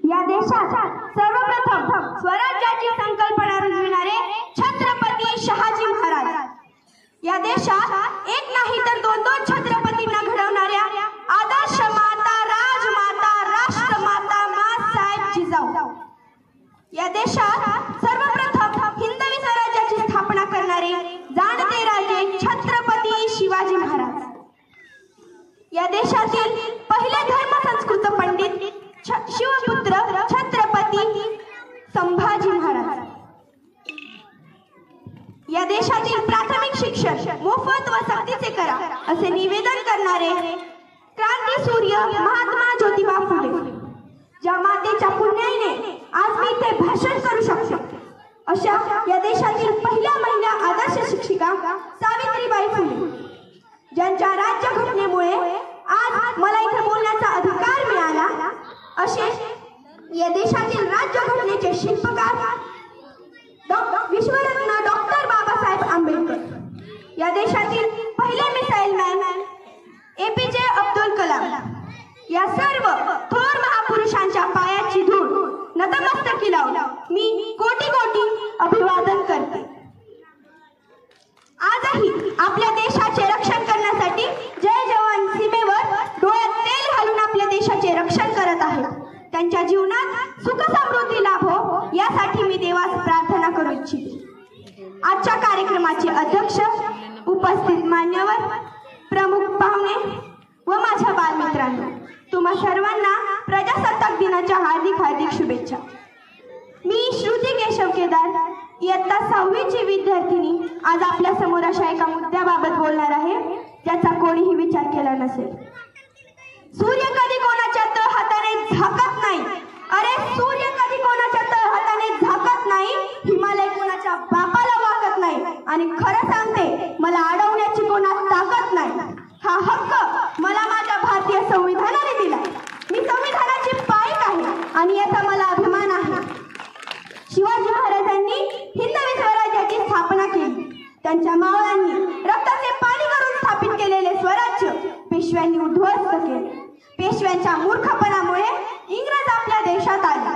या देशात सर्वप्रथम स्वराज्याची संकल्पना रुजविणारे छत्रपती शहाजी महाराज। या देशात एक नाही तर दोन छत्रपतींना घडवणाऱ्या आदर्श माता, राजमाता, राष्ट्रमाता माँसाहेब जिजाऊ। या देशात सर्वप्रथम हिंदवी स्वराज्याची स्थापना करणारे जाणते राजे छत्रपती शिवाजी महाराज। या देशातील पहिले धर्मसंस्कृत पंडित शिवपुत्र छत्रपती संभाजी महाराज। या देशातील प्राथमिक शिक्षण मोफत व सक्तीचे करा असे निवेदन करणारे क्रांती सूर्य महात्मा ज्योतिबा फुले। ज्या मातेच्या पुण्याईने आज मी इथे भाषण करू शकतो अशा या देशातील पहिल्या महिला आदर्श शिक्षिका सावित्रीबाई फुले, ज्यांच्या राज्यघटनेमुळे आज मला इथे बोलण्याचा अधिकार मिळाला, असे या देशातील राज्यघटनेचे शिल्पकार विश्वरत्न डॉक्टर बाबासाहेब आंबेडकर। या देशातील पहिले missile man APJ Abdul Kalam. या सर्व थोर महापुरुषांच्या पायाची धूळ नतमस्तकी लावून मी कोटी कोटी अभिवादन करते। आजही आपल्या देशाचे रक्षण करण्यासाठी जय जवान सीमेवर डोळ्यात तेल घालून आपल्या देशाचे रक्षण करत आहेत। त्यांच्या जीवनात सुख समृद्धी लाभो यासाठी मी देवास प्रार्थना करू इच्छिते। आजच्या कार्यक्रमाचे अध्यक्ष, उपस्थित मान्यवर, प्रमुख पाहुणे व माझ्या बालमित्रांनो, तुम्हा सर्वांना प्रजासत्ताक दिनाच्या हार्दिक शुभेच्छा। मी श्रुती केशव केदार, इयत्ता 6वीची विद्यार्थिनी, आज आपल्या समोर अशा एका मुद्द्याबाबत बोलणार आहे ज्याचा कोणीही विचार केला नसेल। सूर्य कधी कोणाच्या तळहाताने झाकत नाही। अरे सूर्य कधी कोणाच्या तळहाताने झाकत नाही, हिमालय कोणाच्या बापाला वाकत नाही, आणि खरं सांगते मला अडवण्याची कोणास ताकद नाही। हा हक्क मला माझ्या भारतीय संविधानाने दिला। मी संविधानाची पाईक आहे आणि याचा मला अभिमान आहे। शिवाजी महाराजांनी हिंदवी स्वराज्याची स्थापना केली। त्यांच्या मावळ्यांनी रक्ताचे पाणी करून स्थापित केलेले स्वराज्य पेशव्यांनी उद्ध्वस्त केले। पेशव्यांच्या मूर्खपणामुळे इंग्रज आपल्या देशात आले,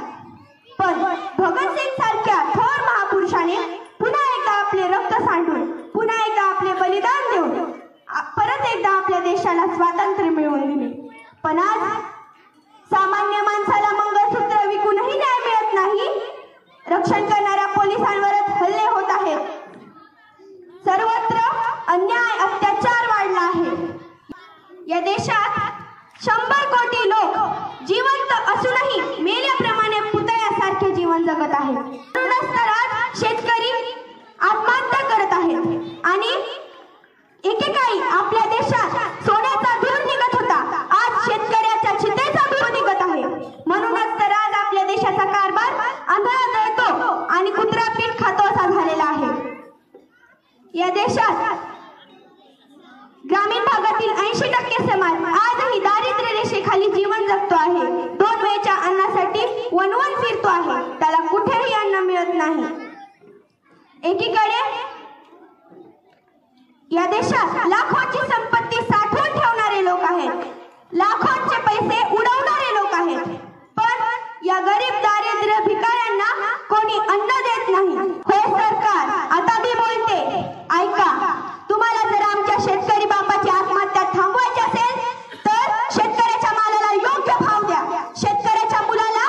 पण भगतसिंग सारख्या थोर महापुरुषाने पुन्हा एकदा आपले रक्त सांडून, पुन्हा एकदा आपले बलिदान देऊन परत एकदा आपल्या देशाला स्वातंत्र्य मिळवून दिले। पण आज सामान्य माणसाला मंगळसूत्र विकूनही न्याय मिळत नाही। रक्षण करणाऱ्या पोलिसांवरच हल्ले होत आहेत। सर्वत्र अन्याय, अत्याचार वाढला आहे। या देशात 100 कोटी लोक जिवंत असूनही मेल्याप्रमाणे पुतळ्यासारखे जीवन जगत आहेत। म्हणूनच तर आज शेतकरी आत्महत्या करत आहेत आणि एकेकाळी आपल्या देशात सोन्याचा धूर निघत होता, आज शेतकऱ्याच्या चितेचा धूर निघत आहे। म्हणूनच तर आज आपल्या देशाचा कारभार आंधळा दळतो आणि कुत्रा पीठ खातो असा झालेला आहे। या देशात ग्रामीण भागातील 80% समाज आजही दारिद्र्य रेषेखाली जीवन जगतो आहे। 2 वेळच्या अन्नासाठी वणवण फिरतो आहे, त्याला कुठेही अन्न मिळत नाही। एकीकडे या देशात लाखोंची संपत्ती साठवून ठेवणारे लोक आहेत, लाखोंचे पैसे उडवणारे लोक आहेत, पण या गरीब दारिद्र्य भिकाऱ्यांना कोणी अन्न देत नाही। होय सरकार, आता मी बोलते, ऐका। तुम्हाला जर आमच्या शेतकरी बापाची आत्महत्या थांबवायची असेल तर शेतकऱ्याच्या मालाला योग्य भाव द्या, शेतकऱ्याच्या मुलाला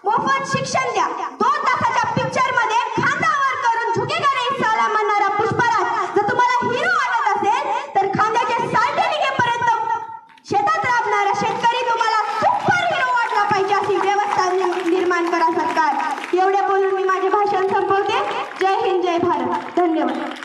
मोफत शिक्षण द्या। 2 तासाच्या पिक्चर मध्ये खांद्यावर करून झुकेगा नहीं साला म्हणणारा पुष्पराज जर तुम्हाला हिरो वाटत असेल तर खांद्याचे साल्टे निघेपर्यंत शेतात राबणारा शेतकरी तुम्हाला सुपर हिरो वाटला पाहिजे, अशी व्यवस्था निर्माण करा सरकार। एवढे बोलून मी माझे भाषण संपवते। जय हिंद, जय भारत, धन्यवाद।